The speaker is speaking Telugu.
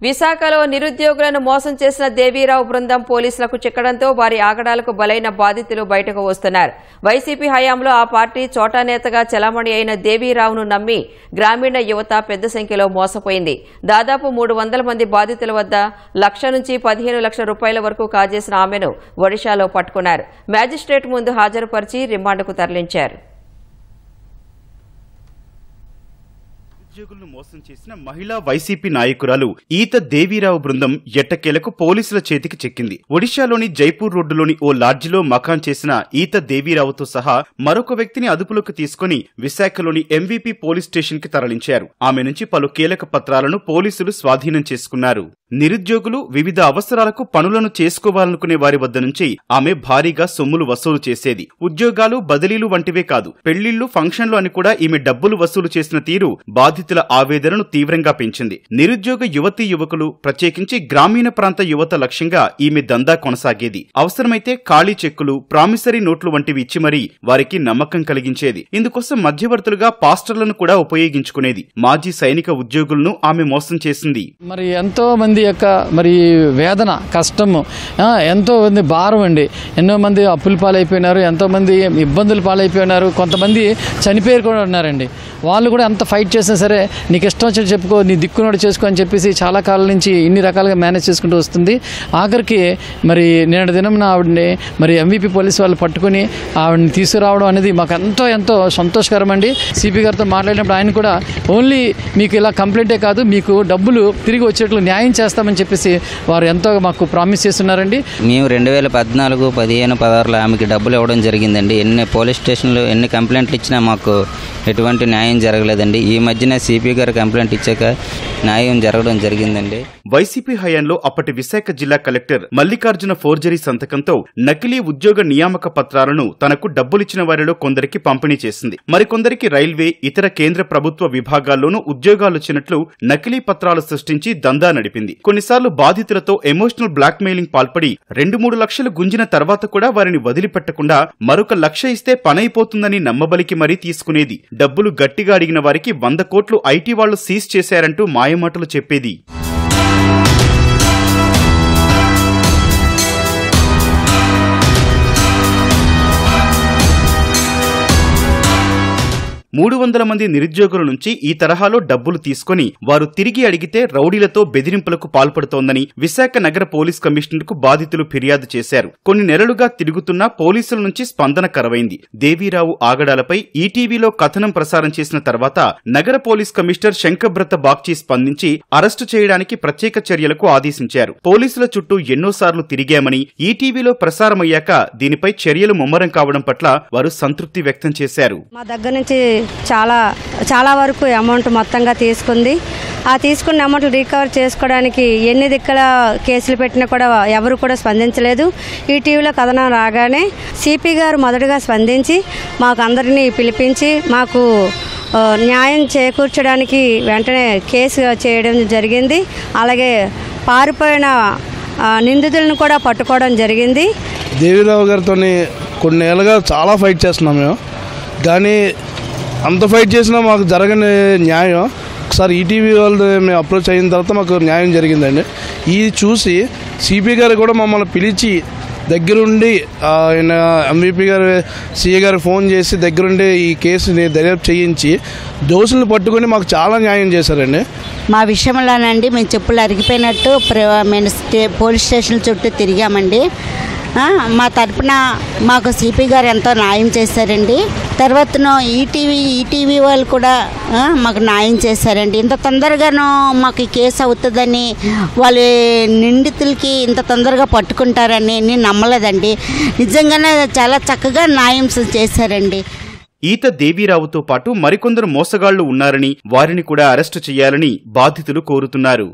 విశాఖలో నిరుద్యోగులను మోసం చేసిన దేవీరావు బృందం పోలీసులకు చిక్కడంతో వారి ఆగడాలకు బలైన బాధితులు బయటకు వస్తున్నారు. వైసీపీ హయాంలో ఆ పార్టీ చోటా నేతగా చెలామణి అయిన దేవీరావును నమ్మి గ్రామీణ యువత పెద్ద సంఖ్యలో మోసపోయింది. దాదాపు 300 మంది బాధితుల వద్ద 1,00,000 నుంచి 15 లక్షల రూపాయల వరకు కాజేసిన ఆమెను ఒడిశాలో పట్టుకున్నారు. మ్యాజిస్ట్రేట్ ముందు హాజరుపరిచి రిమాండ్కు తరలించారు. ఉద్యోగులను మోసం చేసిన మహిళా వైసీపీ నాయకురాలు ఈత దేవీరావు బృందం ఎట్టకేలకు పోలీసుల చేతికి చిక్కింది. ఒడిశాలోని జైపూర్ రోడ్డులోని ఓ లాడ్జిలో మకాన్ చేసిన ఈత దేవీరావుతో సహా మరొక వ్యక్తిని అదుపులోకి తీసుకుని విశాఖలోని ఎంవీపీ పోలీస్ స్టేషన్ కి తరలించారు. ఆమె నుంచి పలు కీలక పత్రాలను పోలీసులు స్వాధీనం చేసుకున్నారు. నిరుద్యోగులు వివిధ అవసరాలకు పనులను చేసుకోవాలనుకునే వారి వద్ద నుంచి ఆమె భారీగా సొమ్ములు వసూలు చేసేది. ఉద్యోగాలు, బదిలీలు వంటివే కాదు, పెళ్లిళ్లు, ఫంక్షన్లు అని కూడా ఈమె డబ్బులు వసూలు చేసిన తీరు బాధితుల ఆవేదనను తీవ్రంగా పెంచింది. నిరుద్యోగ యువతీ యువకులు, ప్రత్యేకించి గ్రామీణ ప్రాంత యువత లక్ష్యంగా ఈమె దందా కొనసాగేది. అవసరమైతే ఖాళీ చెక్కులు, ప్రామిసరీ నోట్లు వంటివి ఇచ్చి మరీ వారికి నమ్మకం కలిగించేది. ఇందుకోసం మధ్యవర్తులుగా పాస్టర్లను కూడా ఉపయోగించుకునేది. మాజీ సైనిక ఉద్యోగులను ఆమె మోసం చేసింది. మరి ఎంతో మంది యొక్క మరి వేదన, కష్టము, ఎంతో మంది భారం అండి. ఎన్నో మంది అప్పుల పాలైపోయినారు, ఎంతో మంది ఇబ్బందులు పాలైపోయినారు, కొంతమంది చనిపోయారు కూడా ఉన్నారండి. వాళ్ళు కూడా ఎంత ఫైట్ చేసినా సరే నీకు ఇష్టం వచ్చి చెప్పుకో, నీ దిక్కునోడు చేసుకో అని చెప్పేసి చాలా కాలం నుంచి ఇన్ని రకాలుగా మేనేజ్ చేసుకుంటూ వస్తుంది. ఆఖరికి మరి నేటి దినం ఆవిడని మరి ఎంవీపీ పోలీసు వాళ్ళు పట్టుకుని ఆవిడని తీసుకురావడం అనేది మాకు ఎంతో సంతోషకరం అండి. సిపి గారితో మాట్లాడినప్పుడు ఆయన కూడా ఓన్లీ మీకు ఇలా కంప్లైంటే కాదు, మీకు డబ్బులు తిరిగి వచ్చేట్లు న్యాయం చేస్తామని చెప్పేసి వారు ఎంతో మాకు ప్రామిస్ చేస్తున్నారండి. మేము 2014, 15, 16లో ఆమెకి డబ్బులు ఇవ్వడం జరిగిందండి. ఎన్ని పోలీస్ స్టేషన్లు ఎన్ని కంప్లైంట్లు ఇచ్చినా మాకు ఎటువంటి న్యాయం జరగలేదండి. ఈ మధ్యన సిపి గారు కంప్లైంట్ ఇచ్చాక న్యాయం జరగడం జరిగిందండి. వైసీపీ హయాంలో అప్పటి విశాఖ జిల్లా కలెక్టర్ మల్లికార్జున ఫోర్జరీ సంతకంతో నకిలీ ఉద్యోగ నియామక పత్రాలను తనకు డబ్బులిచ్చిన వారిలో కొందరికి పంపిణీ చేసింది. మరికొందరికి రైల్వే, ఇతర కేంద్ర ప్రభుత్వ విభాగాల్లోనూ ఉద్యోగాలొచ్చినట్లు నకిలీ పత్రాలు సృష్టించి దందా నడిపింది. కొన్నిసార్లు బాధితులతో ఎమోషనల్ బ్లాక్ మెయిలింగ్ పాల్పడి 2-3 లక్షలు గుంజిన తర్వాత కూడా వారిని వదిలిపెట్టకుండా మరొక 1,00,000 ఇస్తే పనైపోతుందని నమ్మబలికి మరీ తీసుకునేది. డబ్బులు గట్టిగా అడిగిన వారికి 100 కోట్లు ఐటీ వాళ్లు సీజ్ చేశారంటూ మాయమాటలు చెప్పేది. మూడు 300 మంది నిరుద్యోగుల నుంచి ఈ తరహాలో డబ్బులు తీసుకుని వారు తిరిగి అడిగితే రౌడీలతో బెదిరింపులకు పాల్పడుతోందని విశాఖ నగర పోలీస్ కమిషనర్ కు బాధితులు ఫిర్యాదు చేశారు. కొన్ని నెలలుగా తిరుగుతున్నా పోలీసుల నుంచి స్పందన కరవైంది. దేవీరావు ఆగడాలపై ఈటీవీలో కథనం ప్రసారం చేసిన తర్వాత నగర పోలీస్ కమిషనర్ శంకబ్రత బాగ్చి స్పందించి అరెస్టు చేయడానికి ప్రత్యేక చర్యలకు ఆదేశించారు. పోలీసుల చుట్టూ ఎన్నోసార్లు తిరిగామని, ఈటీవీలో ప్రసారమయ్యాక దీనిపై చర్యలు ముమ్మరం కావడం పట్ల వారు సంతృప్తి వ్యక్తం చేశారు. మా దగ్గర నుంచి చాలా వరకు అమౌంట్ మొత్తంగా తీసుకుంది. ఆ తీసుకున్న అమౌంట్ రికవర్ చేసుకోవడానికి ఎన్ని దిక్కల కేసులు పెట్టినా కూడా ఎవరు కూడా స్పందించలేదు. ఈ టీవీలో కథనం రాగానే సిపి గారు మొదటగా స్పందించి మాకు అందరినీ పిలిపించి మాకు న్యాయం చేకూర్చడానికి వెంటనే కేసు చేయడం జరిగింది. అలాగే పారిపోయిన నిందితులను కూడా పట్టుకోవడం జరిగింది. దేవీరావు గారితో కొన్ని ఏళ్ళుగా చాలా ఫైట్ చేస్తున్నాం మేము, కానీ అంత ఫైట్ చేసినా మాకు జరగని న్యాయం ఒకసారి ఈటీవీ వాళ్ళు మేము అప్రోచ్ అయిన తర్వాత మాకు న్యాయం జరిగిందండి. ఇది చూసి సిపి గారు కూడా మమ్మల్ని పిలిచి దగ్గరుండి ఆయన ఎంవీపీ గారు, సిఏ గారు ఫోన్ చేసి దగ్గరుండి ఈ కేసుని దర్యాప్తు చేయించి దోషులను పట్టుకొని మాకు చాలా న్యాయం చేశారండి. మా విషయంలోనండి మేము చెప్పులు అరిగిపోయినట్టు మేము పోలీస్ స్టేషన్ చుట్టూ తిరిగామండి. మా తరపున మాకు సిపి గారు ఎంతో న్యాయం చేశారండి. తర్వాత ఈటీవీ వాళ్ళు కూడా మాకు న్యాయం చేశారండి. ఇంత తొందరగానూ మాకు కేసు అవుతుందని, వాళ్ళు నిందితులకి ఇంత తొందరగా పట్టుకుంటారని నేను నమ్మలేదండి. నిజంగానే చాలా చక్కగా న్యాయం చేశారండి. ఈత దేవీరావుతో పాటు మరికొందరు మోసగాళ్లు ఉన్నారని, వారిని కూడా అరెస్టు చేయాలని బాధితులు కోరుతున్నారు.